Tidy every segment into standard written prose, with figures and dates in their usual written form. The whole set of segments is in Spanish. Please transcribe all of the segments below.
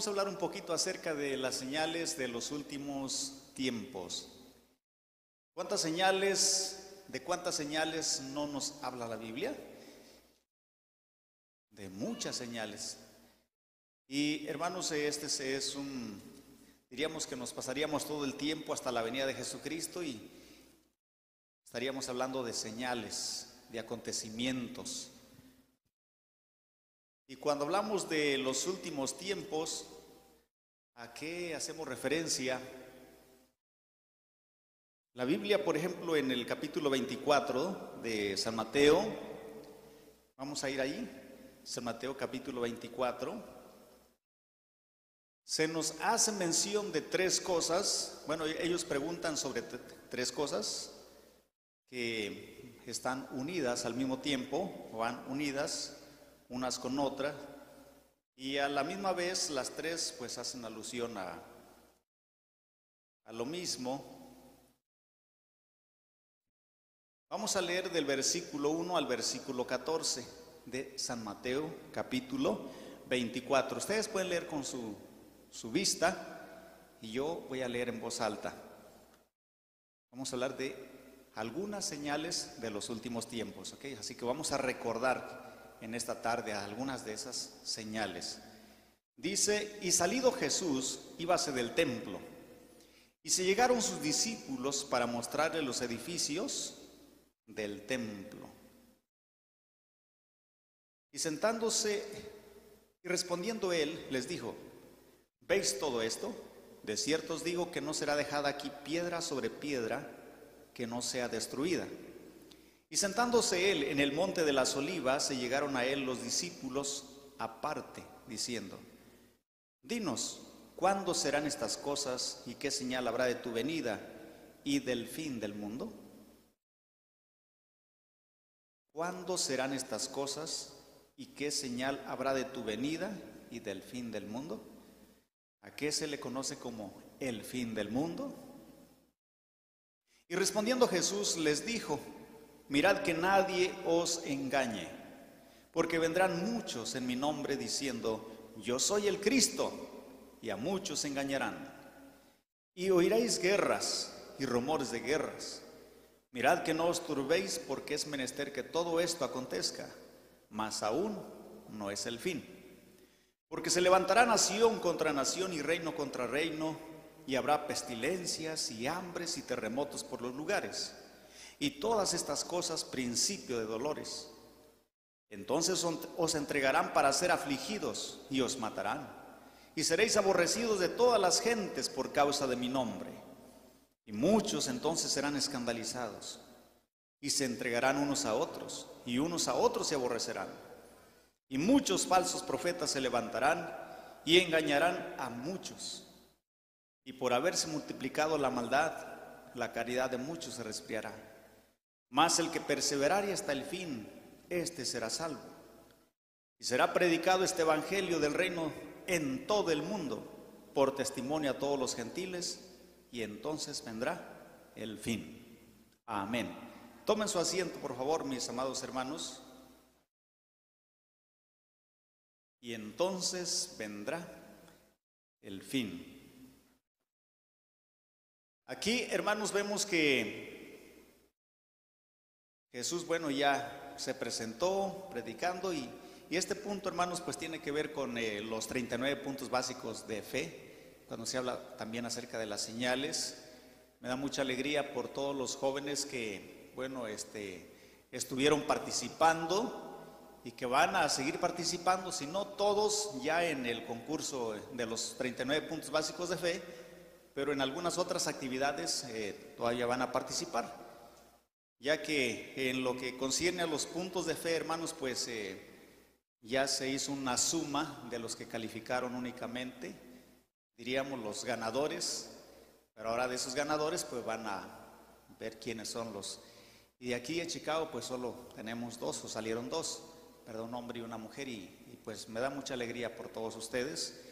vamos a hablar un poquito acerca de las señales de los últimos tiempos. ¿De cuántas señales no nos habla la Biblia? De muchas señales. Y hermanos, diríamos que nos pasaríamos todo el tiempo hasta la venida de Jesucristo y estaríamos hablando de señales, de acontecimientos. Y cuando hablamos de los últimos tiempos, ¿a qué hacemos referencia? La Biblia, por ejemplo, en el capítulo 24 de San Mateo, vamos a ir ahí, San Mateo capítulo 24, se nos hace mención de tres cosas. Bueno, ellos preguntan sobre tres cosas que están unidas al mismo tiempo, o van unidas unas con otras, y a la misma vez las tres pues hacen alusión a lo mismo. Vamos a leer del versículo 1 al versículo 14 de San Mateo capítulo 24. Ustedes pueden leer con su vista y yo voy a leer en voz alta. Vamos a hablar de algunas señales de los últimos tiempos, ¿ok? Así que vamos a recordar en esta tarde algunas de esas señales. Dice: y salido Jesús, íbase del templo, y se llegaron sus discípulos para mostrarle los edificios del templo. Y sentándose y respondiendo él, les dijo: ¿veis todo esto? De cierto os digo que no será dejada aquí piedra sobre piedra que no sea destruida. Y sentándose él en el monte de las Olivas, se llegaron a él los discípulos aparte, diciendo: dinos, ¿cuándo serán estas cosas y qué señal habrá de tu venida y del fin del mundo? ¿Cuándo serán estas cosas y qué señal habrá de tu venida y del fin del mundo? ¿A qué se le conoce como el fin del mundo? Y respondiendo Jesús les dijo: mirad que nadie os engañe, porque vendrán muchos en mi nombre diciendo: yo soy el Cristo, y a muchos engañarán. Y oiréis guerras y rumores de guerras. Mirad que no os turbéis, porque es menester que todo esto acontezca, mas aún no es el fin. Porque se levantará nación contra nación y reino contra reino, y habrá pestilencias y hambres y terremotos por los lugares. Y todas estas cosas principio de dolores. Entonces os entregarán para ser afligidos y os matarán. Y seréis aborrecidos de todas las gentes por causa de mi nombre. Y muchos entonces serán escandalizados. Y se entregarán unos a otros, y unos a otros se aborrecerán. Y muchos falsos profetas se levantarán y engañarán a muchos. Y por haberse multiplicado la maldad, la caridad de muchos se resfriará. Mas el que perseverare hasta el fin, éste será salvo. Y será predicado este evangelio del reino en todo el mundo, por testimonio a todos los gentiles, y entonces vendrá el fin. Amén. Tomen su asiento, por favor, mis amados hermanos. Y entonces vendrá el fin. Aquí, hermanos, vemos que Jesús, ya se presentó predicando y este punto, hermanos, pues tiene que ver con los 39 puntos básicos de fe, cuando se habla también acerca de las señales. Me da mucha alegría por todos los jóvenes que, estuvieron participando y que van a seguir participando, si no todos ya en el concurso de los 39 puntos básicos de fe, pero en algunas otras actividades todavía van a participar. Ya que en lo que concierne a los puntos de fe, hermanos, pues ya se hizo una suma de los que calificaron únicamente, diríamos los ganadores, pero ahora de esos ganadores pues van a ver quiénes son los. Y de aquí en Chicago pues solo tenemos dos, o salieron dos, un hombre y una mujer, y pues me da mucha alegría por todos ustedes.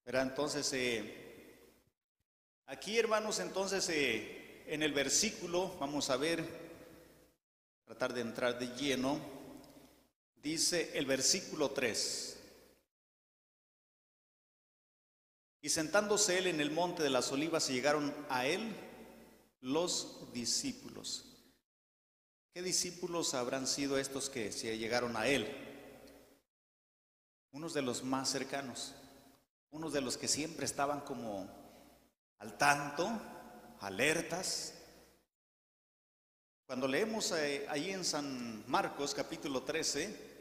Pero entonces, aquí, hermanos, entonces en el versículo, vamos a ver, tratar de entrar de lleno. Dice el versículo 3: Y sentándose él en el monte de las olivas, llegaron a él los discípulos. ¿Qué discípulos habrán sido estos que se llegaron a él? Unos de los más cercanos, unos de los que siempre estaban como al tanto, alertas. Cuando leemos ahí en San Marcos capítulo 13,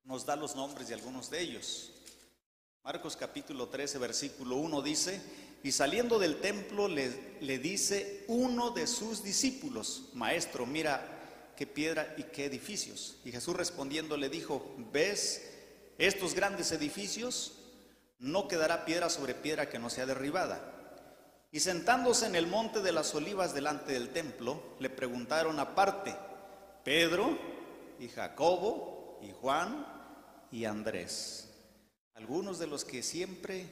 nos da los nombres de algunos de ellos. Marcos capítulo 13, versículo 1 dice: y saliendo del templo le dice uno de sus discípulos: Maestro, mira qué piedra y qué edificios. Y Jesús respondiendo le dijo: ¿ves estos grandes edificios? No quedará piedra sobre piedra que no sea derribada. Y sentándose en el monte de las olivas delante del templo, le preguntaron aparte Pedro y Jacobo y Juan y Andrés, algunos de los que siempre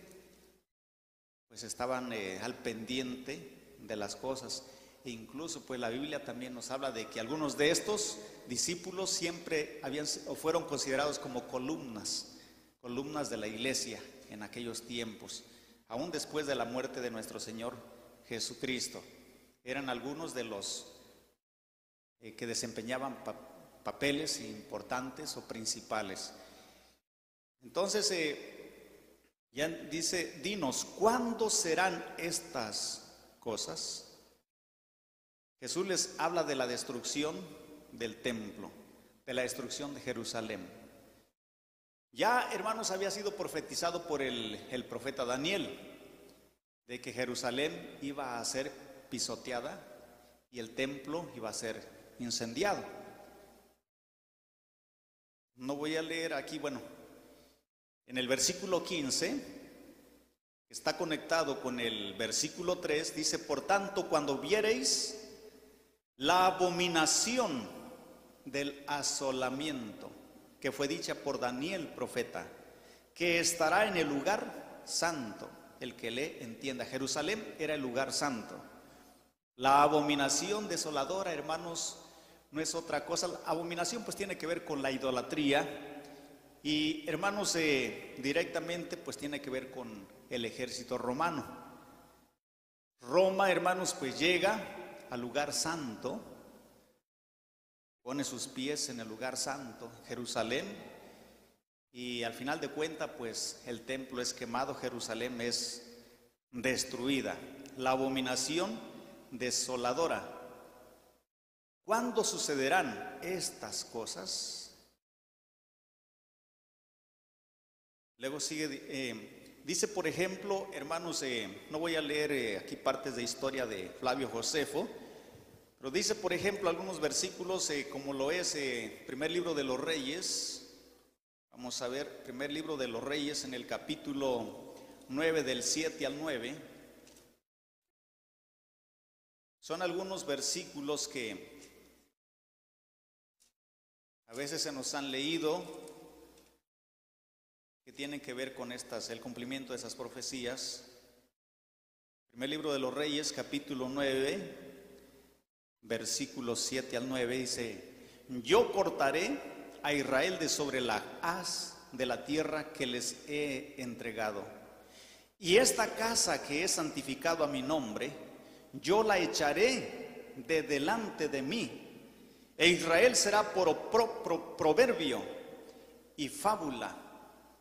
pues estaban al pendiente de las cosas. E incluso pues la Biblia también nos habla de que algunos de estos discípulos siempre fueron considerados como columnas de la iglesia en aquellos tiempos, aún después de la muerte de nuestro Señor Jesucristo. Eran algunos de los que desempeñaban papeles importantes o principales. Entonces ya dice: dinos, ¿cuándo serán estas cosas? Jesús les habla de la destrucción del templo, de la destrucción de Jerusalén. Ya, hermanos, había sido profetizado por el profeta Daniel de que Jerusalén iba a ser pisoteada y el templo iba a ser incendiado. No voy a leer aquí, bueno, en el versículo 15, que está conectado con el versículo 3, dice: por tanto, cuando viereis la abominación del asolamiento que fue dicha por Daniel profeta, que estará en el lugar santo. El que lee entienda, Jerusalén era el lugar santo. La abominación desoladora, hermanos, no es otra cosa. La abominación pues tiene que ver con la idolatría y, hermanos, directamente pues tiene que ver con el ejército romano. Roma, hermanos, pues llega al lugar santo, pone sus pies en el lugar santo, Jerusalén, y al final de cuentas pues el templo es quemado, Jerusalén es destruida. La abominación desoladora. ¿Cuándo sucederán estas cosas? Luego sigue, dice por ejemplo, hermanos, no voy a leer aquí partes de historia de Flavio Josefo, pero dice por ejemplo algunos versículos como lo es primer libro de los Reyes. Vamos a ver, primer libro de los Reyes en el capítulo 9 del 7 al 9. Son algunos versículos que a veces se nos han leído, que tienen que ver con el cumplimiento de esas profecías. Primer libro de los Reyes, capítulo 9, versículos 7 al 9, dice: yo cortaré a Israel de sobre la haz de la tierra que les he entregado, y esta casa que he santificado a mi nombre, yo la echaré de delante de mí, e Israel será por proverbio y fábula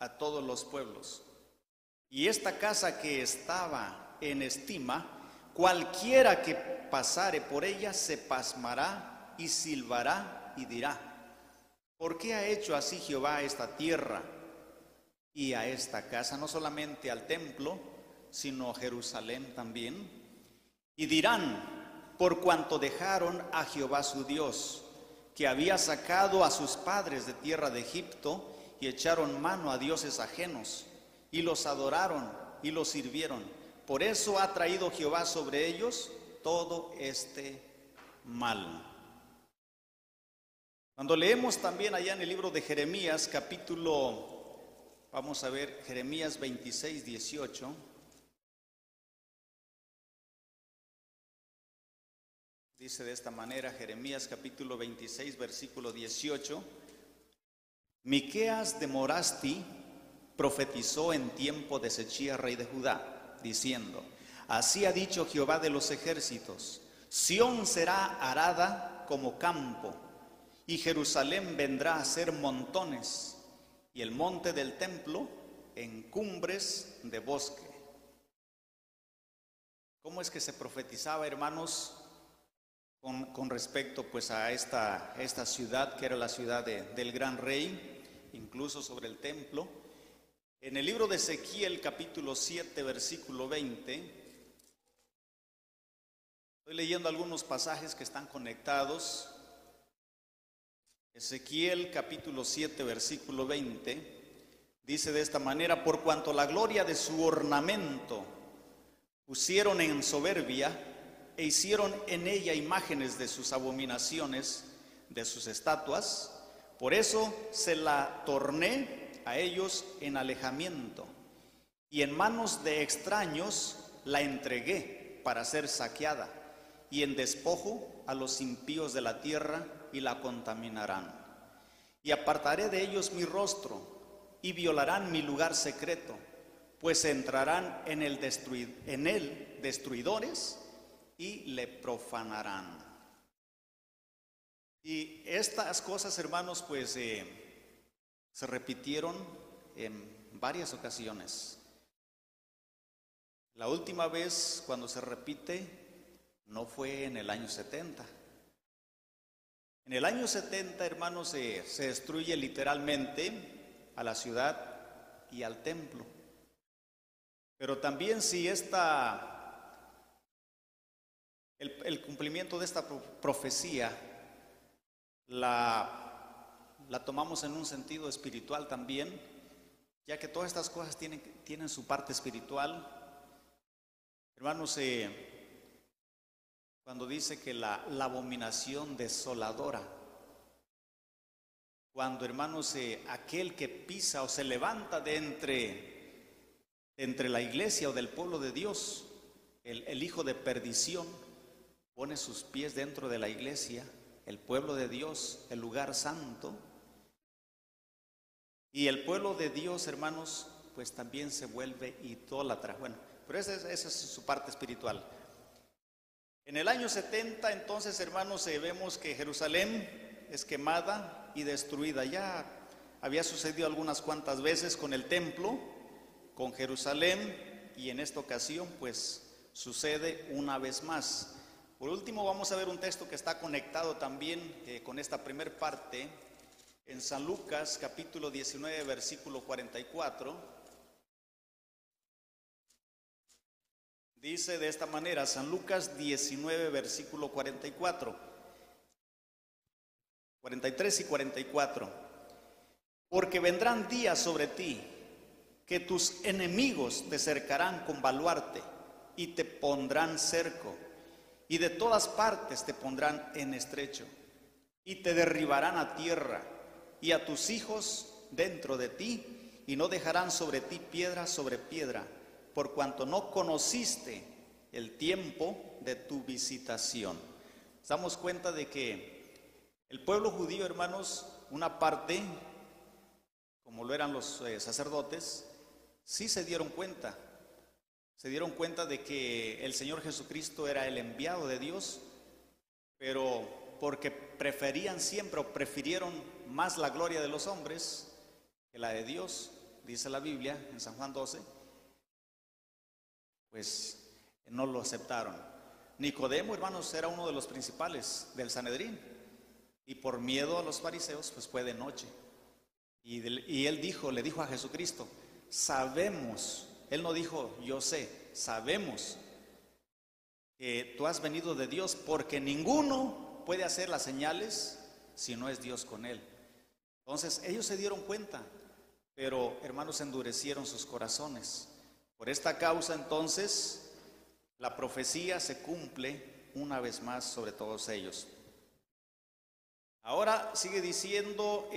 a todos los pueblos. Y esta casa que estaba en estima, cualquiera que pasare por ella se pasmará y silbará y dirá: ¿por qué ha hecho así Jehová a esta tierra y a esta casa? No solamente al templo, sino a Jerusalén también. Y dirán: por cuanto dejaron a Jehová su Dios, que había sacado a sus padres de tierra de Egipto, y echaron mano a dioses ajenos, y los adoraron y los sirvieron. Por eso ha traído Jehová sobre ellos todo este mal. Cuando leemos también allá en el libro de Jeremías, vamos a ver, Jeremías 26, 18. Dice de esta manera, Jeremías capítulo 26, versículo 18: Miqueas de Morasti profetizó en tiempo de Ezechías, rey de Judá, diciendo: así ha dicho Jehová de los ejércitos: Sión será arada como campo, y Jerusalén vendrá a ser montones, y el monte del templo en cumbres de bosque. ¿Cómo es que se profetizaba, hermanos, con respecto pues a esta ciudad, que era la ciudad del gran rey, incluso sobre el templo? En el libro de Ezequiel, capítulo 7, versículo 20, estoy leyendo algunos pasajes que están conectados. Ezequiel, capítulo 7, versículo 20, dice de esta manera: por cuanto la gloria de su ornamento pusieron en soberbia, e hicieron en ella imágenes de sus abominaciones, de sus estatuas, por eso se la torné a ellos en alejamiento, y en manos de extraños la entregué para ser saqueada, y en despojo a los impíos de la tierra, y la contaminarán. Y apartaré de ellos mi rostro, y violarán mi lugar secreto, pues entrarán en él destruidores, y le profanarán. Y estas cosas, hermanos, pues se repitieron en varias ocasiones. La última vez cuando se repite no fue en el año 70. En el año 70, hermanos, se destruye literalmente a la ciudad y al templo. Pero también si el cumplimiento de esta profecía la tomamos en un sentido espiritual también, ya que todas estas cosas tienen su parte espiritual. Hermanos, cuando dice que la abominación desoladora, cuando, hermanos, aquel que pisa o se levanta de entre la iglesia o del pueblo de Dios, el hijo de perdición, pone sus pies dentro de la iglesia, el pueblo de Dios, el lugar santo, y el pueblo de Dios, hermanos, pues también se vuelve idólatra. Bueno, pero esa es su parte espiritual. En el año 70, entonces, hermanos, vemos que Jerusalén es quemada y destruida. Ya había sucedido algunas cuantas veces con el templo, con Jerusalén, y en esta ocasión pues sucede una vez más. Por último, vamos a ver un texto que está conectado también con esta primer parte, en San Lucas, capítulo 19, versículo 44. Dice de esta manera, San Lucas 19, versículo 44, 43 y 44. Porque vendrán días sobre ti, que tus enemigos te cercarán con baluarte, y te pondrán cerco, y de todas partes te pondrán en estrecho, y te derribarán a tierra, y a tus hijos dentro de ti, y no dejarán sobre ti piedra sobre piedra, por cuanto no conociste el tiempo de tu visitación. Nos damos cuenta de que el pueblo judío, hermanos, una parte, como lo eran los sacerdotes, sí se dieron cuenta de que el Señor Jesucristo era el enviado de Dios, pero porque preferían siempre o prefirieron más la gloria de los hombres que la de Dios, dice la Biblia en San Juan 12, pues no lo aceptaron. Nicodemo, hermanos, era uno de los principales del Sanedrín, y por miedo a los fariseos pues fue de noche, y él le dijo a Jesucristo: sabemos, él no dijo yo sé, sabemos que tú has venido de Dios, porque ninguno puede hacer las señales si no es Dios con él. Entonces ellos se dieron cuenta, pero, hermanos, endurecieron sus corazones. Por esta causa, entonces, la profecía se cumple una vez más sobre todos ellos. Ahora sigue diciendo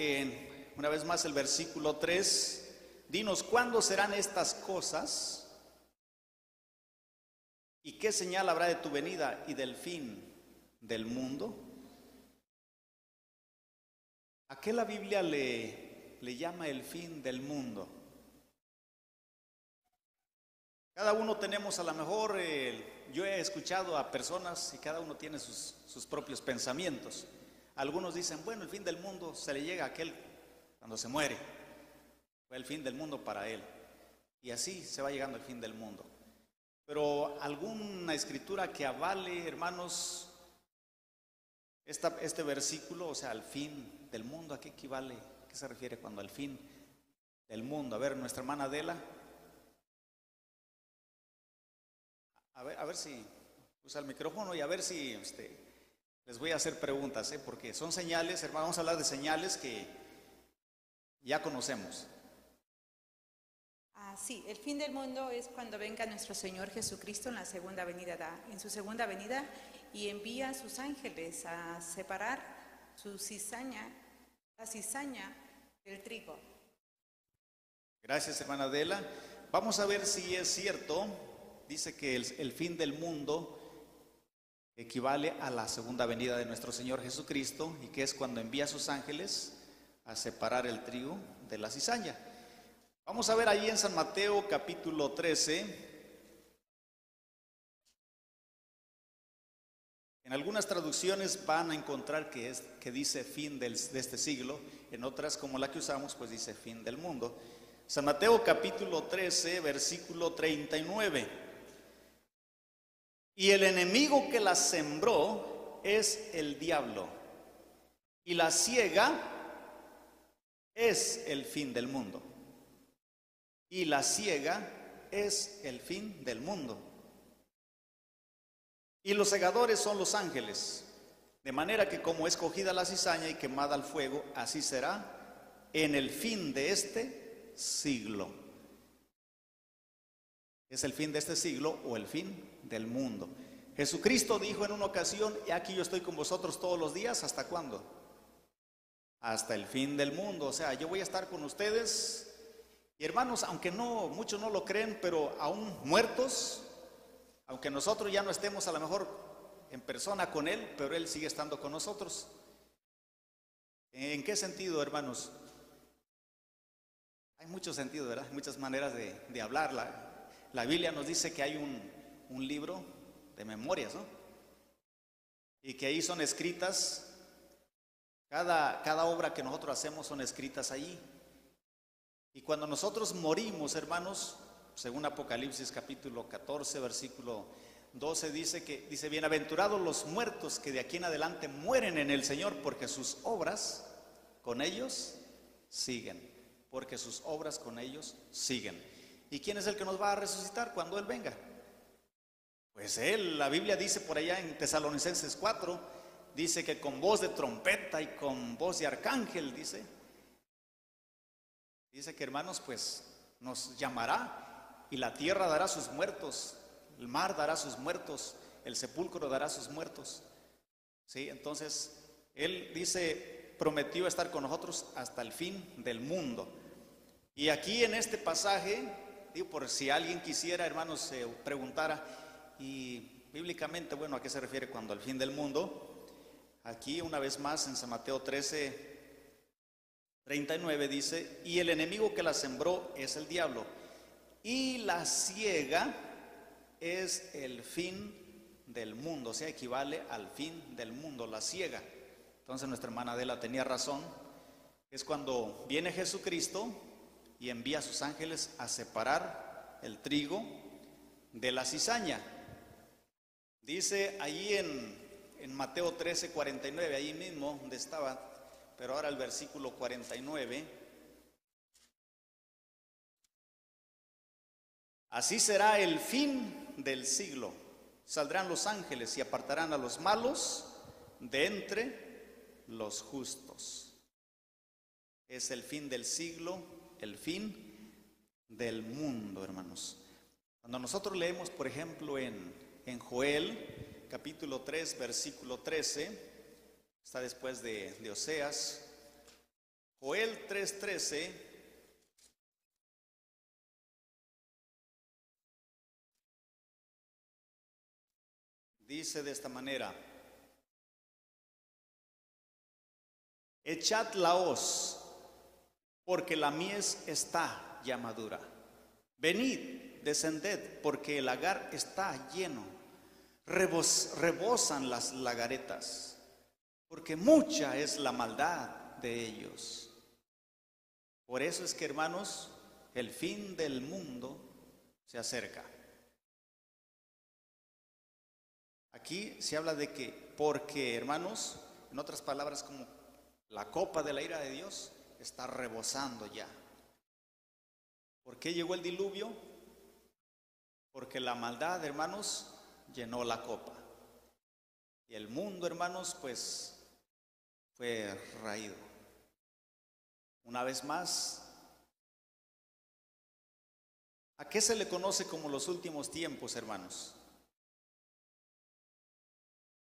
una vez más el versículo 3, dinos, ¿cuándo serán estas cosas? ¿Y qué señal habrá de tu venida y del fin del mundo? ¿A qué la Biblia le llama el fin del mundo? Cada uno tenemos a lo mejor, yo he escuchado a personas y cada uno tiene sus propios pensamientos. Algunos dicen, bueno, el fin del mundo se le llega a aquel cuando se muere. Fue el fin del mundo para él. Y así se va llegando el fin del mundo. Pero alguna escritura que avale, hermanos, este versículo, o sea, al fin del mundo, ¿a qué equivale? ¿A qué se refiere cuando al fin del mundo? A ver, nuestra hermana Adela. A ver si usa el micrófono y a ver si les voy a hacer preguntas, porque son señales, hermanos, vamos a hablar de señales que ya conocemos. Sí, el fin del mundo es cuando venga nuestro Señor Jesucristo en la segunda venida, en su segunda venida, y envía a sus ángeles a separar la cizaña del trigo. Gracias, hermana Adela. Vamos a ver si es cierto. Dice que el fin del mundo equivale a la segunda venida de nuestro Señor Jesucristo, y que es cuando envía a sus ángeles a separar el trigo de la cizaña. Vamos a ver ahí en San Mateo capítulo 13. En algunas traducciones van a encontrar que dice fin de este siglo, en otras como la que usamos pues dice fin del mundo. San Mateo capítulo 13, versículo 39. Y el enemigo que la sembró es el diablo, y la siega es el fin del mundo. Y la siega es el fin del mundo. Y los segadores son los ángeles, de manera que como es cogida la cizaña y quemada al fuego, así será en el fin de este siglo. Es el fin de este siglo o el fin del mundo. Jesucristo dijo en una ocasión, y aquí yo estoy con vosotros todos los días, ¿hasta cuándo? Hasta el fin del mundo. O sea, yo voy a estar con ustedes. Y hermanos, aunque muchos no lo creen, pero aún muertos, aunque nosotros ya no estemos a lo mejor en persona con Él, pero Él sigue estando con nosotros. ¿En qué sentido, hermanos? Hay mucho sentido, ¿verdad? Hay muchas maneras de hablar. La Biblia nos dice que hay un libro de memorias, ¿no? Y que ahí son escritas, cada obra que nosotros hacemos son escritas allí. Y cuando nosotros morimos, hermanos, según Apocalipsis capítulo 14, versículo 12, dice, bienaventurados los muertos que de aquí en adelante mueren en el Señor, porque sus obras con ellos siguen. Porque sus obras con ellos siguen. ¿Y quién es el que nos va a resucitar cuando Él venga? Pues Él. La Biblia dice por allá en Tesalonicenses 4, dice que con voz de trompeta y con voz de arcángel, Dice que, hermanos, pues nos llamará y la tierra dará sus muertos, el mar dará sus muertos, el sepulcro dará sus muertos. ¿Sí? Entonces, Él prometió estar con nosotros hasta el fin del mundo. Y aquí en este pasaje, por si alguien quisiera, hermanos, se preguntara, y bíblicamente, bueno, ¿a qué se refiere cuando al fin del mundo? Aquí una vez más en San Mateo 13, 39 dice, y el enemigo que la sembró es el diablo, y la siega es el fin del mundo, o sea, equivale al fin del mundo, la siega. Entonces nuestra hermana Adela tenía razón, es cuando viene Jesucristo y envía a sus ángeles a separar el trigo de la cizaña. Dice allí en Mateo 13, 49, allí mismo donde estaba, pero ahora el versículo 49. Así será el fin del siglo. Saldrán los ángeles y apartarán a los malos de entre los justos. Es el fin del siglo, el fin del mundo, hermanos. Cuando nosotros leemos, por ejemplo, en Joel, capítulo 3, versículo 13, está después de Oseas. Joel 3:13 dice de esta manera: echad la hoz, porque la mies está ya madura. Venid, descended, porque el lagar está lleno, rebosan las lagaretas, porque mucha es la maldad de ellos. Por eso es que, hermanos, el fin del mundo se acerca. Aquí se habla de que, porque, hermanos, en otras palabras, como la copa de la ira de Dios está rebosando ya. ¿Por qué llegó el diluvio? Porque la maldad, hermanos, llenó la copa. Y el mundo, hermanos, pues fue raído. Una vez más, ¿a qué se le conoce como los últimos tiempos, hermanos?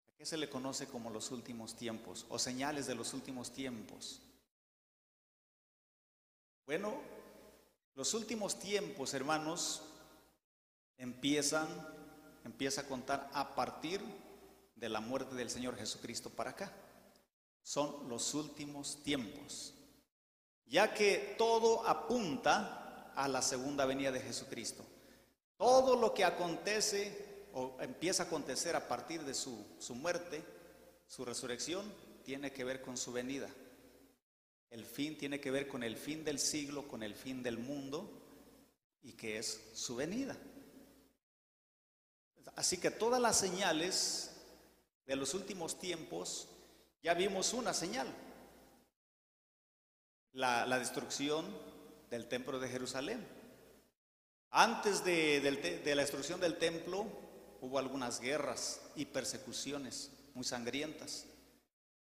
¿A qué se le conoce como los últimos tiempos o señales de los últimos tiempos? Bueno, los últimos tiempos, hermanos, empieza a contar a partir de la muerte del Señor Jesucristo para acá. Son los últimos tiempos, ya que todo apunta a la segunda venida de Jesucristo. Todo lo que acontece o empieza a acontecer a partir de su muerte, su resurrección, tiene que ver con su venida. El fin tiene que ver con el fin del siglo, con el fin del mundo, y que es su venida. Así que todas las señales de los últimos tiempos, ya vimos una señal: la destrucción del templo de Jerusalén. Antes de la destrucción del templo hubo algunas guerras y persecuciones muy sangrientas,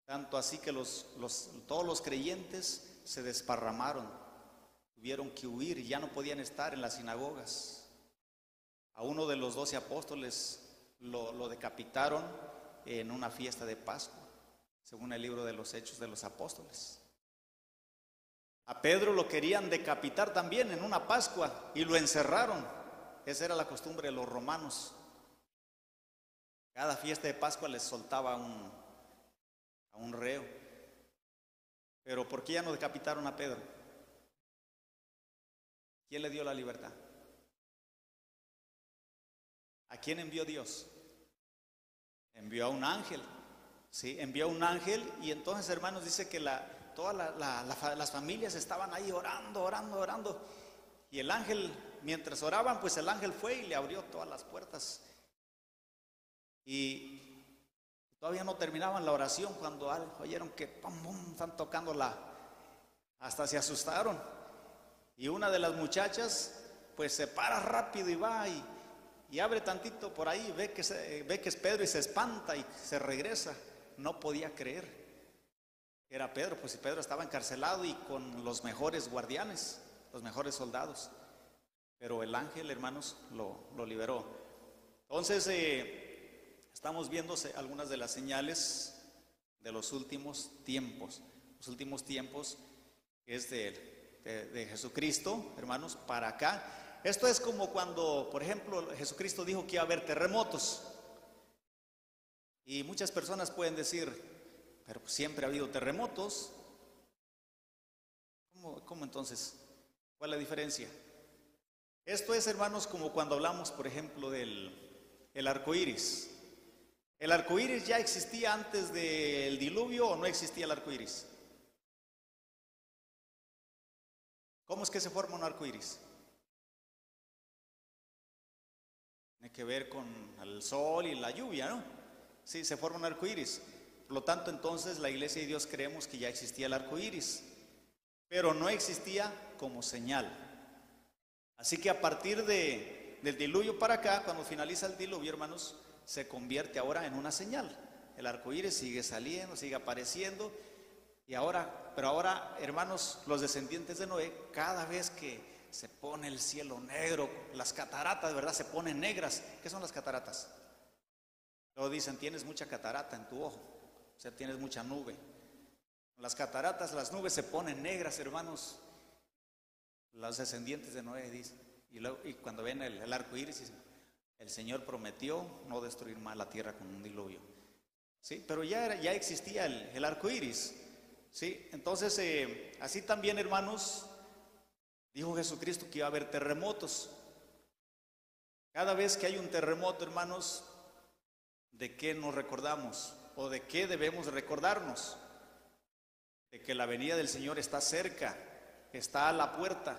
tanto así que todos los creyentes se desparramaron, tuvieron que huir y ya no podían estar en las sinagogas. A uno de los 12 apóstoles lo decapitaron en una fiesta de Pascua, según el libro de los Hechos de los Apóstoles. A Pedro lo querían decapitar también en una Pascua y lo encerraron. Esa era la costumbre de los romanos. Cada fiesta de Pascua les soltaba a un reo. Pero ¿por qué ya no decapitaron a Pedro? ¿Quién le dio la libertad? ¿A quién envió Dios? Envió a un ángel. Sí, envió a un ángel, y entonces, hermanos, dice que todas las familias estaban ahí orando. Y el ángel, mientras oraban, pues el ángel fue y le abrió todas las puertas. Y todavía no terminaban la oración cuando oyeron que pum, pum, están tocando hasta se asustaron. Y una de las muchachas pues se para rápido y va y abre tantito por ahí, ve que es Pedro y se espanta y se regresa. No podía creer que era Pedro, pues si Pedro estaba encarcelado y con los mejores guardianes, los mejores soldados. Pero el ángel, hermanos, lo liberó. Entonces estamos viendo algunas de las señales de los últimos tiempos. Los últimos tiempos es de Jesucristo, hermanos, para acá. Esto es como cuando, por ejemplo, Jesucristo dijo que iba a haber terremotos. Y muchas personas pueden decir, pero pues siempre ha habido terremotos. ¿Cómo entonces? ¿Cuál es la diferencia? Esto es, hermanos, como cuando hablamos, por ejemplo, del arco iris. ¿El arco iris ya existía antes del diluvio o no existía el arco iris? ¿Cómo es que se forma un arco iris? Tiene que ver con el sol y la lluvia, ¿no? Sí, se forma un arco iris. Por lo tanto, entonces, la Iglesia de Dios creemos que ya existía el arco iris, pero no existía como señal. Así que a partir del diluvio para acá, cuando finaliza el diluvio, hermanos, se convierte ahora en una señal. El arco iris sigue saliendo, sigue apareciendo. Pero ahora, hermanos, los descendientes de Noé, cada vez que se pone el cielo negro, las cataratas, ¿verdad?, se ponen negras. ¿Qué son las cataratas? Luego dicen, tienes mucha catarata en tu ojo, o sea, tienes mucha nube. Las cataratas, las nubes se ponen negras, hermanos. Los descendientes de Noé dicen, y cuando ven el arco iris, dicen, el Señor prometió no destruir más la tierra con un diluvio. Sí, pero ya existía el arco iris. Sí, entonces así también, hermanos, dijo Jesucristo que iba a haber terremotos. Cada vez que hay un terremoto, hermanos, ¿de qué nos recordamos? ¿O de qué debemos recordarnos? De que la venida del Señor está cerca, está a la puerta.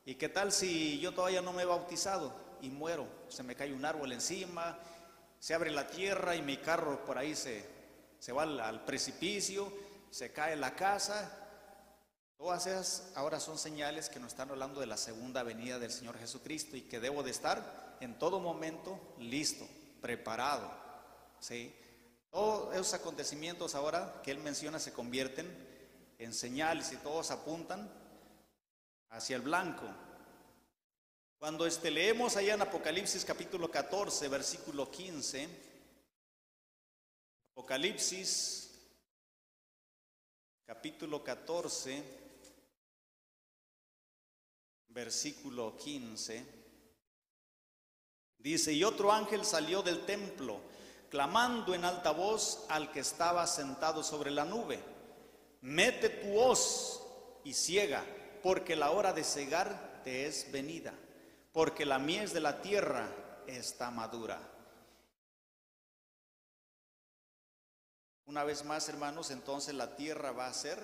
¿Y qué tal si yo todavía no me he bautizado y muero? Se me cae un árbol encima, se abre la tierra y mi carro por ahí se va al precipicio, se cae la casa. Todas esas ahora son señales que nos están hablando de la segunda venida del Señor Jesucristo y que debo de estar en todo momento listo, preparado, ¿sí? Todos esos acontecimientos ahora que Él menciona se convierten en señales y todos apuntan hacia el blanco. Cuando leemos allá en Apocalipsis capítulo 14, versículo 15, Apocalipsis capítulo 14, versículo 15, dice: y otro ángel salió del templo, clamando en alta voz al que estaba sentado sobre la nube: mete tu hoz y ciega, porque la hora de cegar te es venida, porque la mies de la tierra está madura. Una vez más, hermanos, entonces la tierra va a ser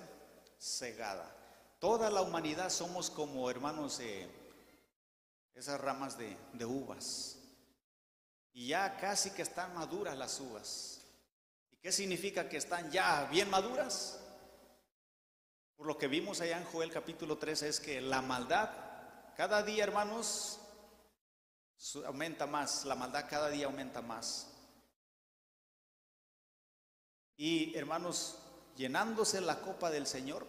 cegada. Toda la humanidad somos como, hermanos, esas ramas de uvas. Y ya casi que están maduras las uvas. ¿Y qué significa que están ya bien maduras? Por lo que vimos allá en Joel capítulo 3 es que la maldad cada día, hermanos, aumenta más. La maldad cada día aumenta más. Y hermanos, llenándose la copa del Señor,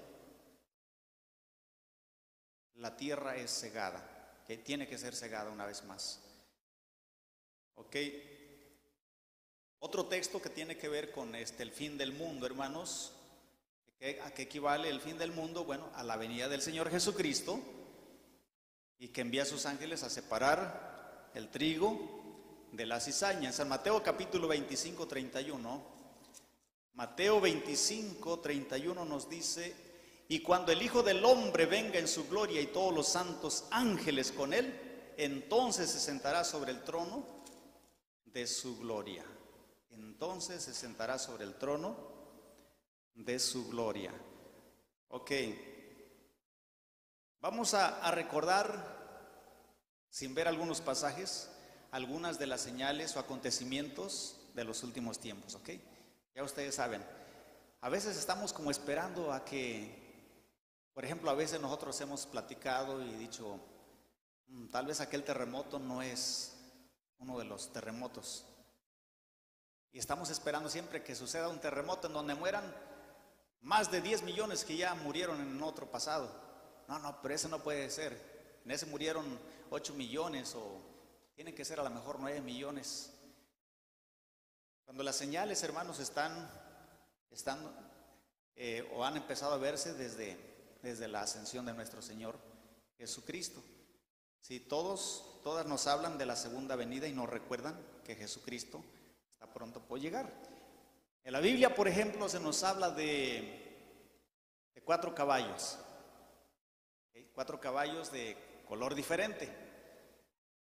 la tierra es cegada, que tiene que ser cegada una vez más. Ok. Otro texto que tiene que ver con el fin del mundo, hermanos. ¿A qué equivale el fin del mundo? Bueno, a la venida del Señor Jesucristo, y que envía a sus ángeles a separar el trigo de la cizaña. En San Mateo capítulo 25, 31, Mateo 25, 31 nos dice: y cuando el Hijo del Hombre venga en su gloria y todos los santos ángeles con él, entonces se sentará sobre el trono de su gloria. Entonces se sentará sobre el trono de su gloria. Ok. Vamos a recordar, sin ver algunos pasajes, algunas de las señales o acontecimientos de los últimos tiempos, ¿ok? Ya ustedes saben, a veces estamos como esperando a que, por ejemplo, a veces nosotros hemos platicado y dicho, tal vez aquel terremoto no es uno de los terremotos. Y estamos esperando siempre que suceda un terremoto en donde mueran más de 10 millones que ya murieron en otro pasado. No, pero ese no puede ser. En ese murieron 8 millones o tienen que ser a lo mejor 9 millones. Cuando las señales, hermanos, están o han empezado a verse desde la ascensión de nuestro Señor Jesucristo. Sí, todas nos hablan de la segunda venida y nos recuerdan que Jesucristo está pronto por llegar. En la Biblia, por ejemplo, se nos habla de 4 caballos. 4 caballos de color diferente.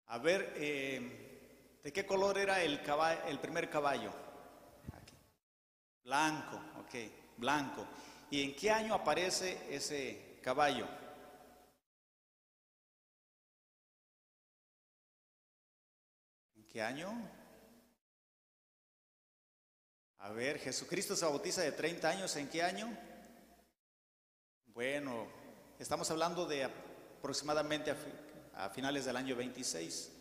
A ver, ¿de qué color era el primer caballo? Aquí. Blanco, ok, blanco. ¿Y en qué año aparece ese caballo? ¿En qué año? A ver, Jesucristo se bautiza de 30 años, ¿en qué año? Bueno, estamos hablando de aproximadamente a finales del año 26.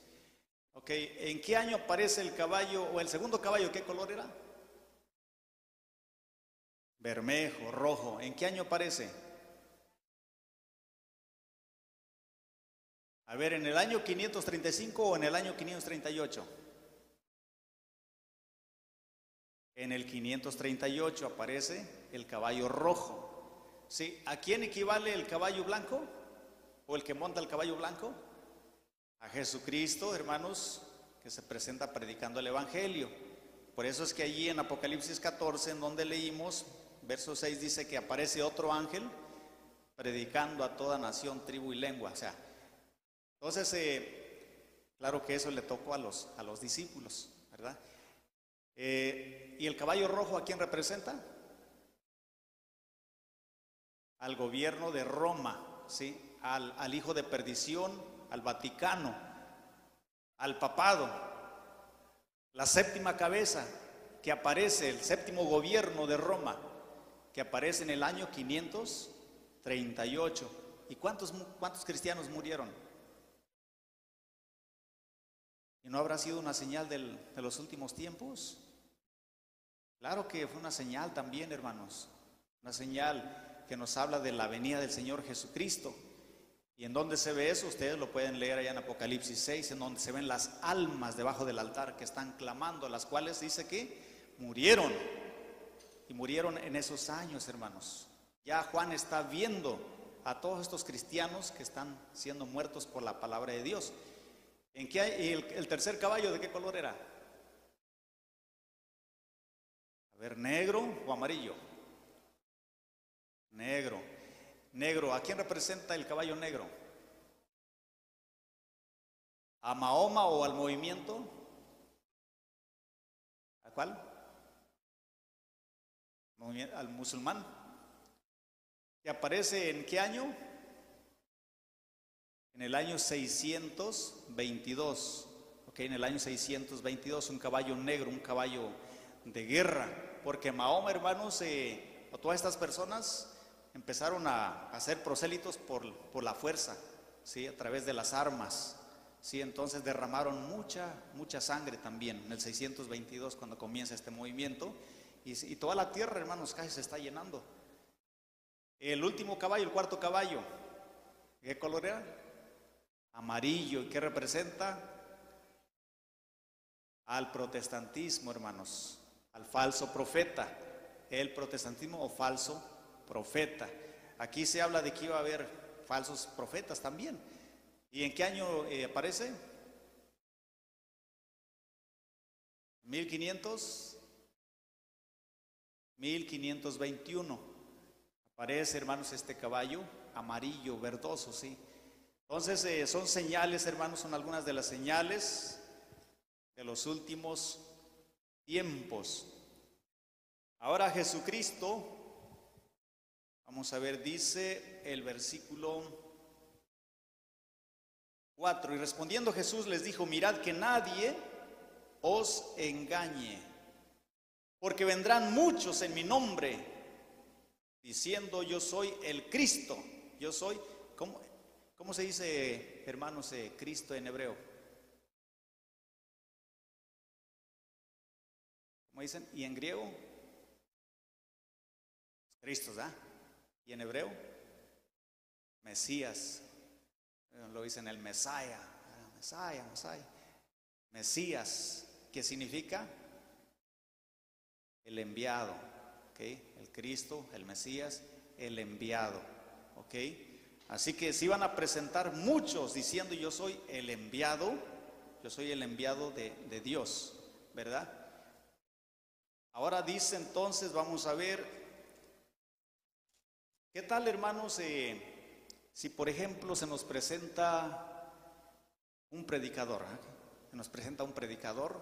Ok, ¿en qué año aparece el caballo o el segundo caballo? ¿Qué color era? Bermejo, rojo. ¿En qué año aparece? A ver, ¿en el año 535 o en el año 538? En el 538 aparece el caballo rojo. ¿Sí? ¿A quién equivale el caballo blanco? ¿O el que monta el caballo blanco? A Jesucristo, hermanos, que se presenta predicando el Evangelio. Por eso es que allí en Apocalipsis 14, en donde leímos, verso 6, dice que aparece otro ángel predicando a toda nación, tribu y lengua. O sea, entonces Claro que eso le tocó a los discípulos, ¿verdad? ¿Y el caballo rojo a quién representa? Al gobierno de Roma, ¿sí? Al hijo de perdición, al Vaticano, al papado, la séptima cabeza que aparece, el séptimo gobierno de Roma, que aparece en el año 538. ¿Y cuántos cristianos murieron? ¿Y no habrá sido una señal de los últimos tiempos? Claro que fue una señal también, hermanos, una señal que nos habla de la venida del Señor Jesucristo. ¿Y en dónde se ve eso? Ustedes lo pueden leer allá en Apocalipsis 6, en donde se ven las almas debajo del altar que están clamando, las cuales dice que murieron. Y murieron en esos años, hermanos. Ya Juan está viendo a todos estos cristianos que están siendo muertos por la palabra de Dios. ¿En qué hay? ¿El tercer caballo de qué color era? A ver, ¿negro o amarillo? Negro. Negro, ¿a quién representa el caballo negro? ¿A Mahoma o al movimiento? ¿A cuál? Al musulmán. ¿Y aparece en qué año? En el año 622. Ok, en el año 622, un caballo negro, un caballo de guerra. Porque Mahoma, hermanos, todas estas personas empezaron a ser prosélitos por la fuerza, ¿sí? A través de las armas, ¿sí? Entonces derramaron mucha sangre también en el 622 cuando comienza este movimiento, y toda la tierra, hermanos, casi se está llenando. El último caballo, el cuarto caballo, ¿qué color era? Amarillo. ¿Y qué representa? Al protestantismo, hermanos, al falso profeta, el protestantismo o falso profeta. Aquí se habla de que iba a haber falsos profetas también. ¿Y en qué año aparece? 1521. Aparece, hermanos, este caballo amarillo, verdoso, ¿sí? Entonces son señales, hermanos, son algunas de las señales de los últimos tiempos. Ahora Jesucristo, vamos a ver, dice el versículo 4, y respondiendo Jesús les dijo: mirad que nadie os engañe, porque vendrán muchos en mi nombre, diciendo yo soy el Cristo. Yo soy, ¿cómo se dice, hermanos, Cristo en hebreo? ¿Cómo dicen? ¿Y en griego? Cristo, ¿verdad? ¿Y en hebreo? Mesías. Lo dicen el Mesías. Mesías, ¿qué significa? El enviado, ¿ok? El Cristo, el Mesías, el enviado, ¿ok? Así que se iban a presentar muchos diciendo yo soy el enviado de Dios, ¿verdad? Ahora dice entonces, vamos a ver, ¿qué tal, hermanos, si por ejemplo se nos presenta un predicador? Se nos presenta un predicador,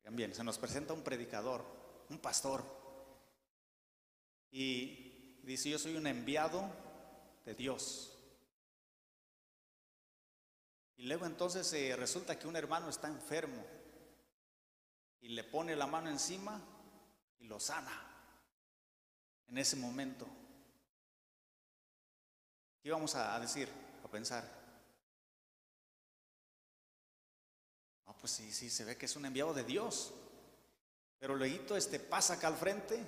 también se nos presenta un predicador, un pastor, y dice yo soy un enviado de Dios. Y luego entonces resulta que un hermano está enfermo y le pone la mano encima y lo sana en ese momento. ¿Qué vamos a decir, a pensar? No, pues sí, se ve que es un enviado de Dios. Pero luego pasa acá al frente,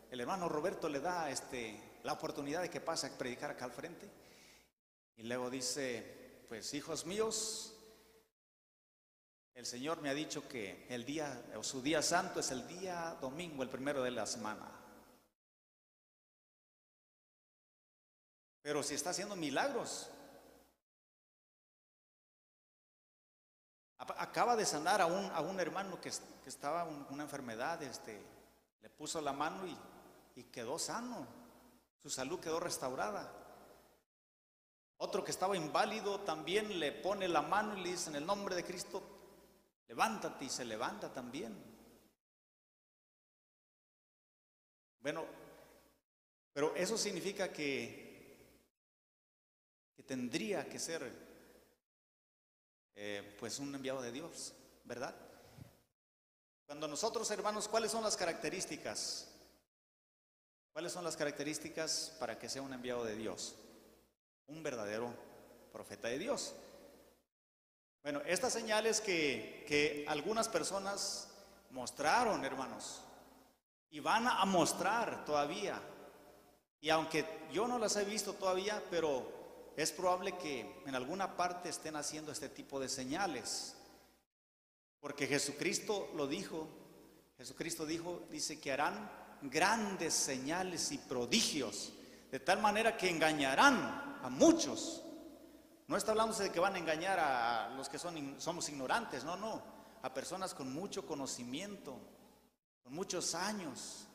el hermano Roberto le da la oportunidad de que pase a predicar acá al frente. Y luego dice, pues hijos míos, el Señor me ha dicho que su día santo es el día domingo, el primero de la semana. Pero si está haciendo milagros, acaba de sanar a un hermano que estaba con una enfermedad, le puso la mano y quedó sano, su salud quedó restaurada. Otro que estaba inválido también le pone la mano y le dice: en el nombre de Cristo, levántate, y se levanta también. Bueno, pero eso significa que tendría que ser pues un enviado de Dios, ¿verdad? Cuando nosotros, hermanos, ¿cuáles son las características? ¿Cuáles son las características para que sea un enviado de Dios? Un verdadero profeta de Dios. Bueno, estas señales que algunas personas mostraron, hermanos, y van a mostrar todavía, y aunque yo no las he visto todavía, pero es probable que en alguna parte estén haciendo este tipo de señales, porque Jesucristo lo dijo. Jesucristo dice que harán grandes señales y prodigios, de tal manera que engañarán a muchos. No está hablando de que van a engañar a los que somos ignorantes, no, a personas con mucho conocimiento, con muchos años.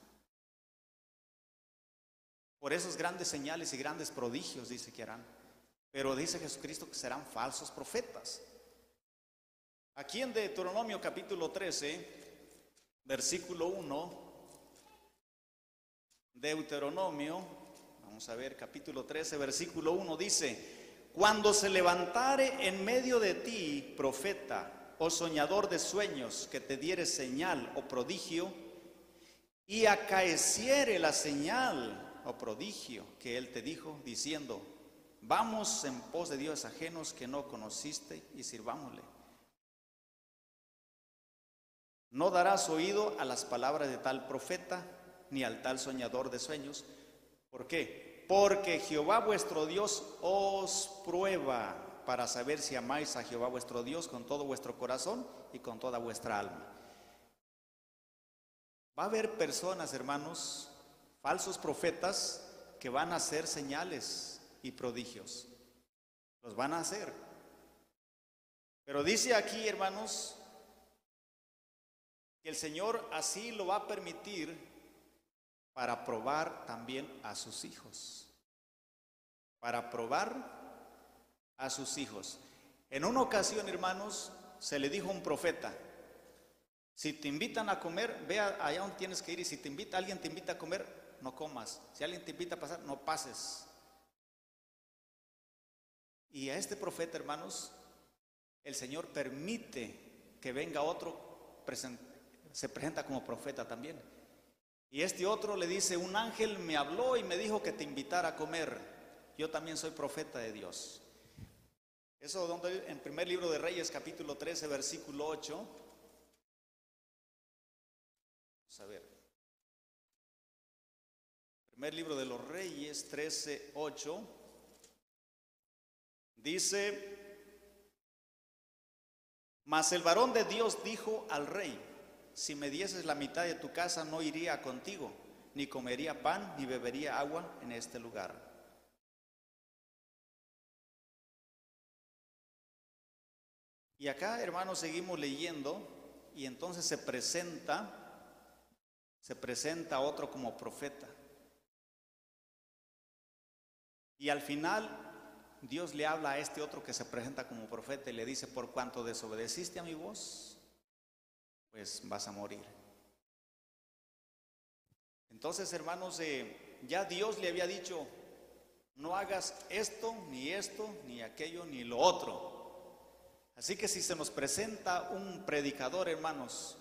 Por esos grandes señales y grandes prodigios dice que harán. Pero dice Jesucristo que serán falsos profetas. Aquí en Deuteronomio capítulo 13, versículo 1, Deuteronomio, vamos a ver, capítulo 13, versículo 1 dice: cuando se levantare en medio de ti profeta o soñador de sueños que te diere señal o prodigio, y acaeciere la señal o prodigio que él te dijo, diciendo: vamos en pos de dioses ajenos que no conociste y sirvámosle, no darás oído a las palabras de tal profeta, ni al tal soñador de sueños. ¿Por qué? Porque Jehová vuestro Dios os prueba para saber si amáis a Jehová vuestro Dios con todo vuestro corazón y con toda vuestra alma. Va a haber personas, hermanos, falsos profetas, que van a hacer señales y prodigios. Los van a hacer. Pero dice aquí, hermanos, que el Señor así lo va a permitir para probar también a sus hijos. Para probar a sus hijos. En una ocasión, hermanos, se le dijo a un profeta: si te invitan a comer, ve allá donde tienes que ir, y si alguien te invita a comer, no comas. Si alguien te invita a pasar, no pases. Y a este profeta, hermanos, el Señor permite que venga otro, se presenta como profeta también. Y este otro le dice: un ángel me habló y me dijo que te invitara a comer. Yo también soy profeta de Dios. Eso donde en primer libro de Reyes, capítulo 13, versículo 8. Vamos a ver. Primer libro de los Reyes, 13, 8. Dice: mas el varón de Dios dijo al rey: si me dieses la mitad de tu casa, no iría contigo, ni comería pan, ni bebería agua en este lugar. Y acá, hermanos, seguimos leyendo, y entonces se presenta otro como profeta. Y al final Dios le habla a este otro que se presenta como profeta y le dice: por cuanto desobedeciste a mi voz, pues vas a morir. Entonces, hermanos, ya Dios le había dicho: no hagas esto, ni aquello, ni lo otro. Así que si se nos presenta un predicador, hermanos,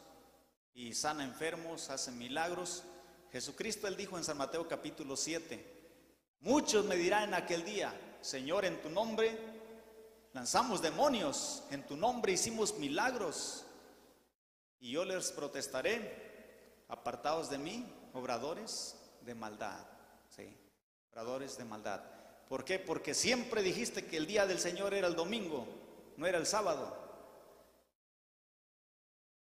y sana enfermos, hace milagros, Jesucristo, él dijo en San Mateo capítulo 7: muchos me dirán en aquel día: Señor, en tu nombre lanzamos demonios, en tu nombre hicimos milagros. Y yo les protestaré: apartaos de mí, obradores de maldad. Sí, obradores de maldad. ¿Por qué? Porque siempre dijiste que el día del Señor era el domingo, no era el sábado.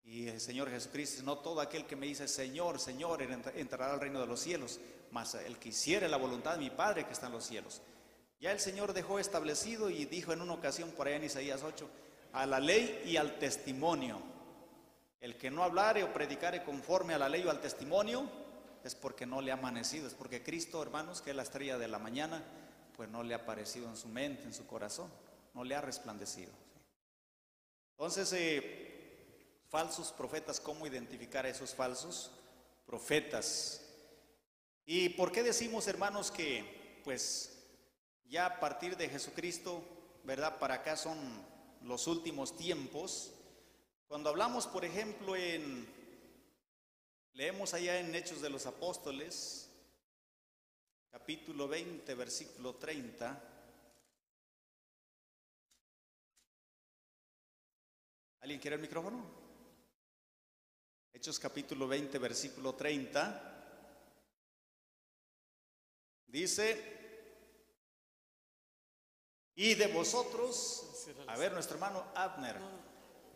Y el Señor Jesucristo dice: no todo aquel que me dice Señor, Señor, entrará al reino de los cielos, mas el que hiciere la voluntad de mi Padre que está en los cielos. Ya el Señor dejó establecido y dijo en una ocasión por allá en Isaías 8: a la ley y al testimonio. El que no hablare o predicare conforme a la ley o al testimonio es porque no le ha amanecido, es porque Cristo, hermanos, que es la estrella de la mañana, pues no le ha aparecido en su mente, en su corazón, no le ha resplandecido. Entonces, falsos profetas, ¿cómo identificar a esos falsos profetas? ¿Y por qué decimos, hermanos, que pues ya a partir de Jesucristo, verdad, para acá son los últimos tiempos? Cuando hablamos, por ejemplo, leemos allá en Hechos de los Apóstoles, capítulo 20, versículo 30. ¿Alguien quiere el micrófono? Hechos capítulo 20, versículo 30. Dice: y de vosotros, a ver, nuestro hermano Abner,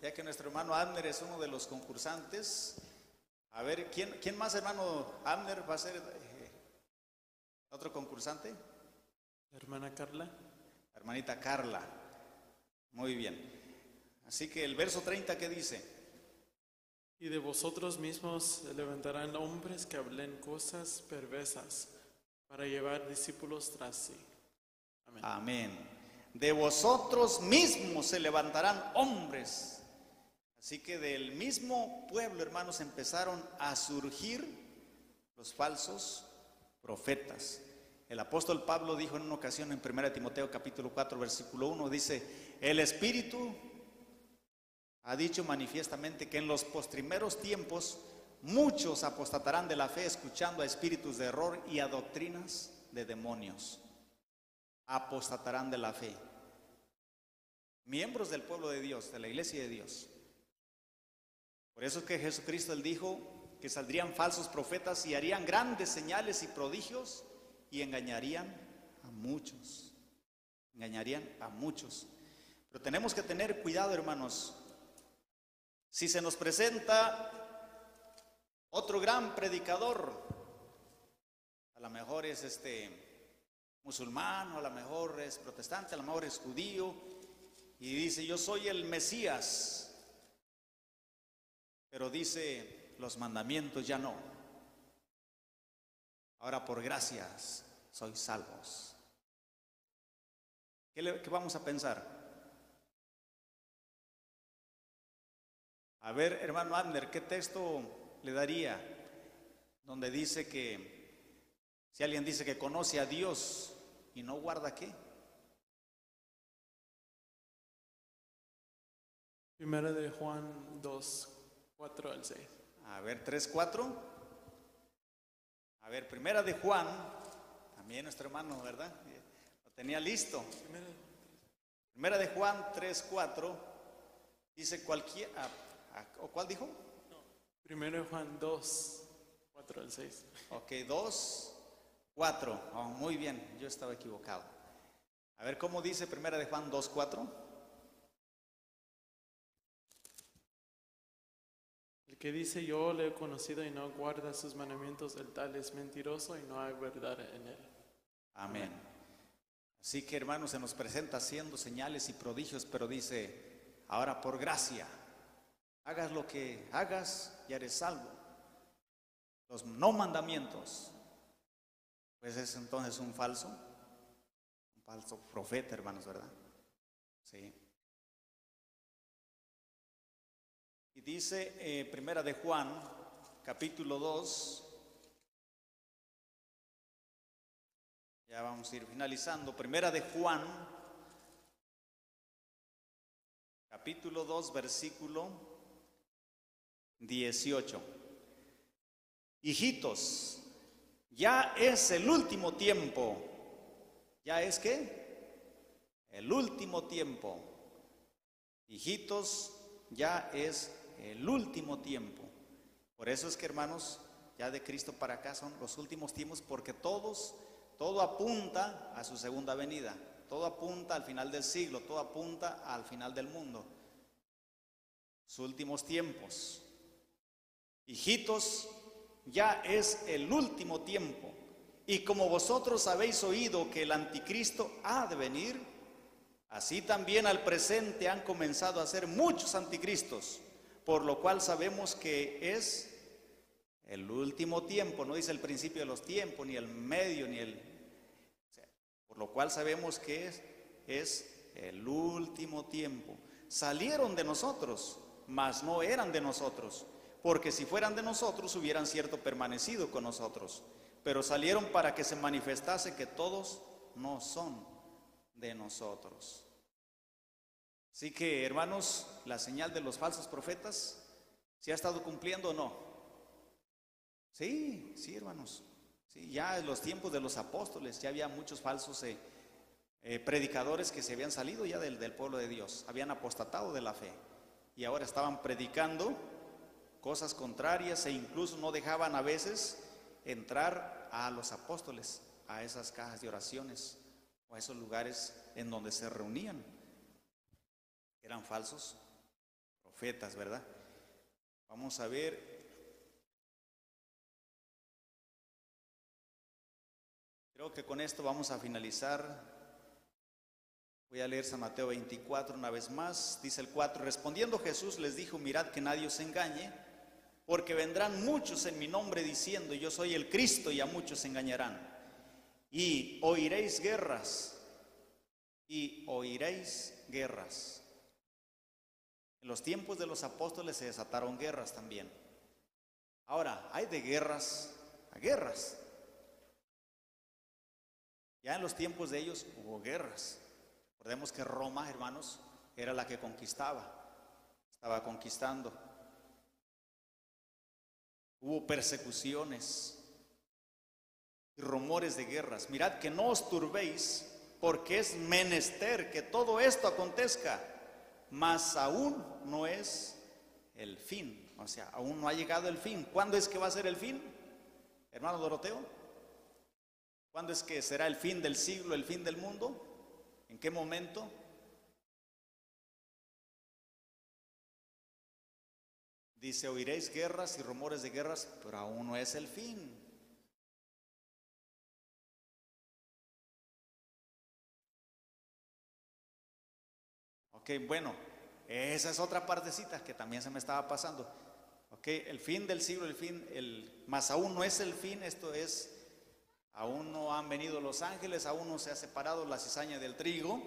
ya que nuestro hermano Abner es uno de los concursantes, a ver, ¿quién más, hermano Abner, va a ser otro concursante? La hermana Carla. La hermanita Carla. Muy bien. Así que el verso 30, ¿qué dice? Y de vosotros mismos se levantarán hombres que hablen cosas perversas para llevar discípulos tras sí. Amén. Amén. De vosotros mismos se levantarán hombres. Así que del mismo pueblo, hermanos, empezaron a surgir los falsos profetas. El apóstol Pablo dijo en una ocasión en 1 Timoteo capítulo 4 versículo 1, dice: el Espíritu ha dicho manifiestamente que en los postrimeros tiempos muchos apostatarán de la fe, escuchando a espíritus de error y a doctrinas de demonios. Apostatarán de la fe. Miembros del pueblo de Dios, de la iglesia de Dios. Por eso es que Jesucristo, él dijo que saldrían falsos profetas y harían grandes señales y prodigios y engañarían a muchos. Engañarían a muchos. Pero tenemos que tener cuidado, hermanos. Si se nos presenta otro gran predicador, a lo mejor es musulmán, o a lo mejor es protestante, a lo mejor es judío, y dice: yo soy el Mesías, pero dice: los mandamientos ya no, ahora por gracias sois salvos. ¿Qué vamos a pensar? A ver, hermano Abner, ¿qué texto le daría donde dice que si alguien dice que conoce a Dios y no guarda qué? Primera de Juan 2, 4 al 6. A ver, 3, 4. A ver, primera de Juan, también nuestro hermano, ¿verdad? Lo tenía listo. Primera de Juan 3, 4. Dice cualquier... ¿O cuál dijo? No, primero de Juan 2, 4 al 6. Ok, 2, 4. Oh, muy bien, yo estaba equivocado. A ver, ¿cómo dice primera de Juan 2, 4? El que dice yo le he conocido y no guarda sus mandamientos, el tal es mentiroso y no hay verdad en él. Amén. Así que, hermanos, se nos presenta haciendo señales y prodigios, pero dice: ahora por gracia, hagas lo que hagas y eres salvo. Los no mandamientos, pues es entonces un falso profeta, hermanos, ¿verdad? Sí. Y dice primera de Juan, capítulo 2, ya vamos a ir finalizando. Primera de Juan, capítulo 2, versículo 18. Hijitos, ya es el último tiempo. ¿Ya es qué? El último tiempo. Hijitos, ya es el último tiempo. Por eso es que, hermanos, ya de Cristo para acá son los últimos tiempos, porque todo apunta a su segunda venida. Todo apunta al final del siglo, todo apunta al final del mundo. Sus últimos tiempos. Hijitos, ya es el último tiempo. Y como vosotros habéis oído que el anticristo ha de venir, así también al presente han comenzado a ser muchos anticristos, por lo cual sabemos que es el último tiempo. No dice el principio de los tiempos, ni el medio, ni el... por lo cual sabemos que es el último tiempo. Salieron de nosotros, mas no eran de nosotros, porque si fueran de nosotros hubieran cierto permanecido con nosotros, pero salieron para que se manifestase que todos no son de nosotros. Así que, hermanos, la señal de los falsos profetas, ¿se ha estado cumpliendo o no? Sí, hermanos. Sí, ya en los tiempos de los apóstoles ya había muchos falsos predicadores que se habían salido ya del pueblo de Dios, habían apostatado de la fe y ahora estaban predicando cosas contrarias e incluso no dejaban a veces entrar a los apóstoles a esas cajas de oraciones o a esos lugares en donde se reunían. Eran falsos profetas, ¿verdad? Vamos a ver. Creo que con esto vamos a finalizar. Voy a leer San Mateo 24 una vez más. Dice el 4: respondiendo Jesús les dijo: mirad que nadie os engañe, porque vendrán muchos en mi nombre diciendo: yo soy el Cristo, y a muchos se engañarán. Y oiréis guerras. En los tiempos de los apóstoles se desataron guerras también. Ahora, hay de guerras a guerras. Ya en los tiempos de ellos hubo guerras. Recordemos que Roma, hermanos, era la que conquistaba, estaba conquistando. Hubo persecuciones y rumores de guerras. Mirad que no os turbéis, porque es menester que todo esto acontezca, mas aún no es el fin. O sea, aún no ha llegado el fin. ¿Cuándo es que va a ser el fin, hermano Doroteo? ¿Cuándo es que será el fin del siglo, el fin del mundo? ¿En qué momento? Dice: oiréis guerras y rumores de guerras, pero aún no es el fin. Ok, bueno, esa es otra partecita que también se me estaba pasando. Ok, el fin del siglo, mas aún no es el fin. Esto es: aún no han venido los ángeles, aún no se ha separado la cizaña del trigo.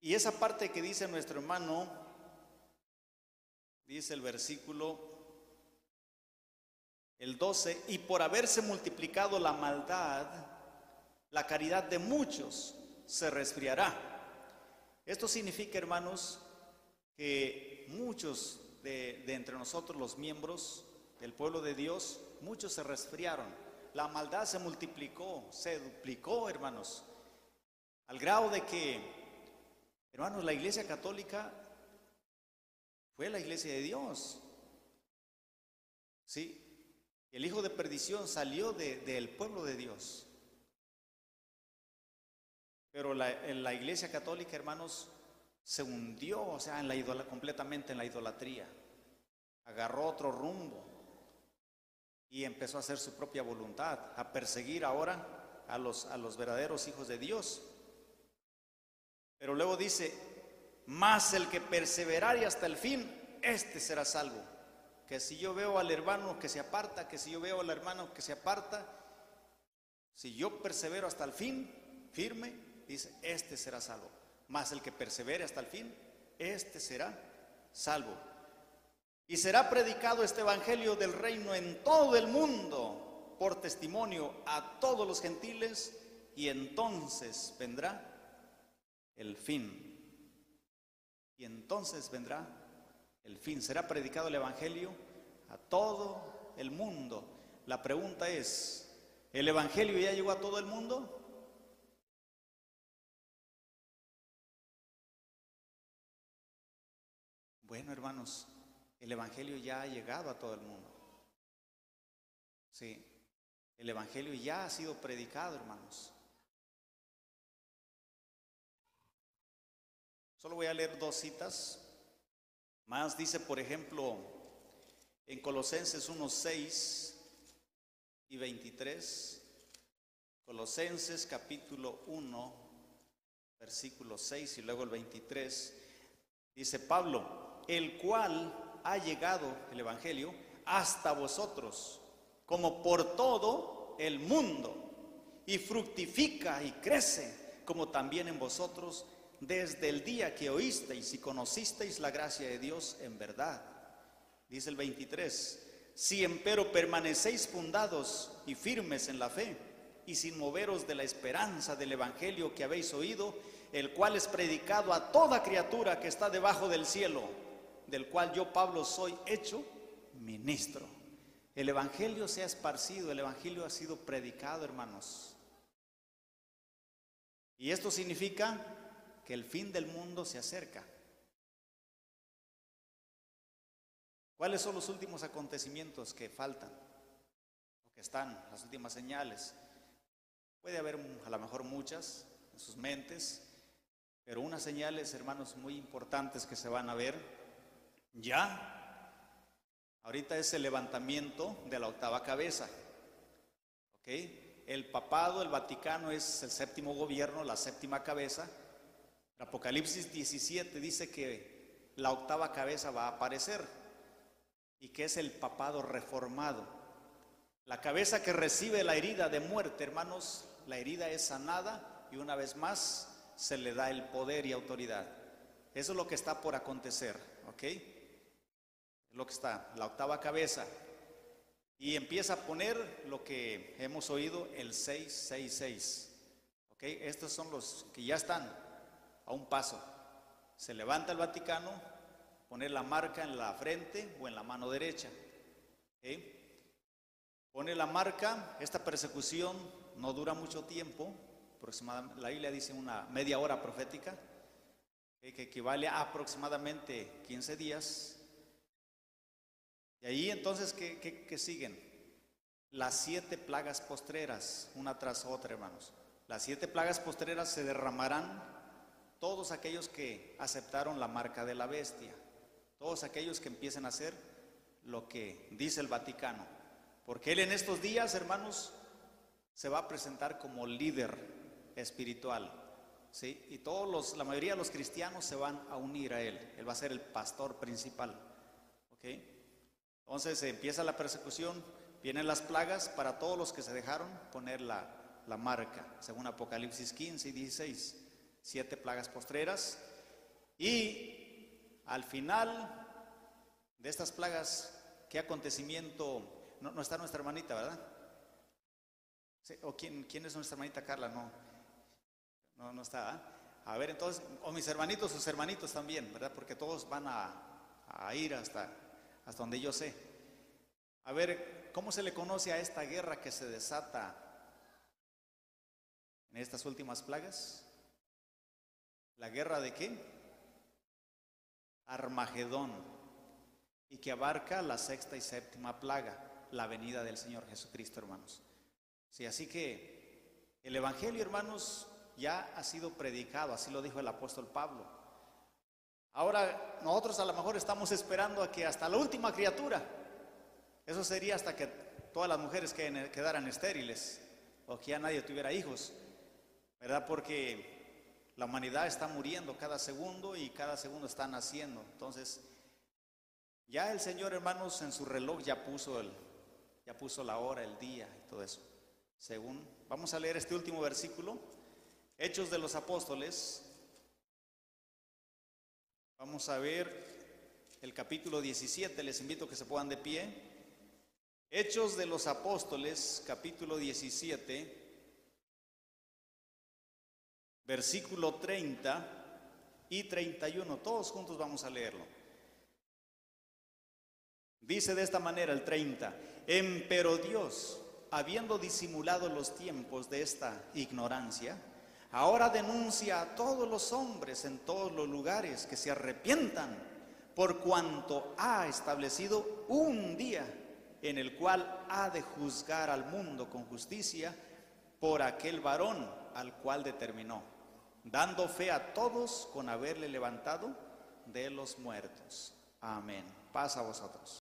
Y esa parte que dice nuestro hermano, dice el versículo, el 12: y por haberse multiplicado la maldad, la caridad de muchos se resfriará. Esto significa, hermanos, que muchos de entre nosotros, los miembros del pueblo de Dios, muchos se resfriaron. La maldad se multiplicó, se duplicó, hermanos, al grado de que, hermanos, la Iglesia Católica fue la Iglesia de Dios. Sí, el hijo de perdición salió del pueblo de Dios. Pero la Iglesia Católica, hermanos, se hundió, o sea, completamente en la idolatría. Agarró otro rumbo y empezó a hacer su propia voluntad, a perseguir ahora a los verdaderos hijos de Dios. Pero luego dice: mas el que perseverare hasta el fin, este será salvo. Que si yo veo al hermano que se aparta, que si yo veo al hermano que se aparta, si yo persevero hasta el fin, firme, dice, este será salvo. Mas el que persevere hasta el fin, este será salvo. Y será predicado este evangelio del reino en todo el mundo por testimonio a todos los gentiles, y entonces vendrá el fin. Y entonces vendrá el fin. Será predicado el evangelio a todo el mundo. La pregunta es: ¿el evangelio ya llegó a todo el mundo? Bueno, hermanos, el evangelio ya ha llegado a todo el mundo. Sí, el evangelio ya ha sido predicado, hermanos. Solo voy a leer 2 citas más. Dice, por ejemplo, en Colosenses 1:6 y 23. Colosenses capítulo 1, versículo 6 y luego el 23. Dice Pablo: el cual ha llegado, el evangelio, hasta vosotros, como por todo el mundo, y fructifica y crece, como también en vosotros, desde el día que oísteis y conocisteis la gracia de Dios en verdad. Dice el 23, si empero permanecéis fundados y firmes en la fe, y sin moveros de la esperanza del evangelio que habéis oído, el cual es predicado a toda criatura que está debajo del cielo, del cual yo, Pablo, soy hecho ministro. El evangelio se ha esparcido, el evangelio ha sido predicado, hermanos. Y esto significa que el fin del mundo se acerca. ¿Cuáles son los últimos acontecimientos que faltan? O que están, las últimas señales. Puede haber a lo mejor muchas en sus mentes, pero unas señales, hermanos, muy importantes que se van a ver ya. Ahorita es el levantamiento de la octava cabeza. ¿Ok? El papado, el Vaticano es el séptimo gobierno, la séptima cabeza. Apocalipsis 17 dice que la octava cabeza va a aparecer y que es el papado reformado. La cabeza que recibe la herida de muerte, hermanos, la herida es sanada y una vez más se le da el poder y autoridad. Eso es lo que está por acontecer, ¿ok? Es lo que está, la octava cabeza. Y empieza a poner lo que hemos oído, el 666. ¿Ok? Estos son los que ya están a un paso. Se levanta el Vaticano, poner la marca en la frente o en la mano derecha. ¿Ok? Pone la marca, esta persecución no dura mucho tiempo, aproximadamente, la Biblia dice una media hora profética, que equivale a aproximadamente 15 días. Y ahí entonces, ¿qué siguen? Las 7 plagas postreras, una tras otra, hermanos. Las 7 plagas postreras se derramarán todos aquellos que aceptaron la marca de la bestia, todos aquellos que empiecen a hacer lo que dice el Vaticano. Porque él en estos días, hermanos, se va a presentar como líder espiritual, ¿sí? Y la mayoría de los cristianos se van a unir a él. Él va a ser el pastor principal, ¿ok? Entonces empieza la persecución, vienen las plagas para todos los que se dejaron poner la marca, según Apocalipsis 15 y 16, 7 plagas postreras. Y al final de estas plagas, ¿qué acontecimiento? No está nuestra hermanita, ¿verdad? Sí, ¿o quién es nuestra hermanita Carla? No está, ¿eh? A ver, entonces, o mis hermanitos, sus hermanitos también, ¿verdad? Porque todos van a ir hasta donde yo sé. A ver, ¿cómo se le conoce a esta guerra que se desata en estas últimas plagas? ¿La guerra de qué? Armagedón, y que abarca la 6ª y 7ª plaga, la venida del Señor Jesucristo, hermanos. Sí, así que el Evangelio, hermanos, ya ha sido predicado, así lo dijo el apóstol Pablo. Ahora nosotros a lo mejor estamos esperando a que hasta la última criatura, eso sería hasta que todas las mujeres quedaran estériles o que ya nadie tuviera hijos, ¿verdad? Porque la humanidad está muriendo cada segundo y cada segundo está naciendo. Entonces ya el Señor, hermanos, en su reloj ya puso la hora, el día y todo eso. Vamos a leer este último versículo, Hechos de los Apóstoles. Vamos a ver el capítulo 17, les invito a que se pongan de pie. Hechos de los Apóstoles, capítulo 17, versículo 30 y 31. Todos juntos vamos a leerlo. Dice de esta manera el 30: Empero Dios, habiendo disimulado los tiempos de esta ignorancia, ahora denuncia a todos los hombres en todos los lugares que se arrepientan, por cuanto ha establecido un día en el cual ha de juzgar al mundo con justicia por aquel varón al cual determinó, dando fe a todos con haberle levantado de los muertos. Amén. Paz a vosotros.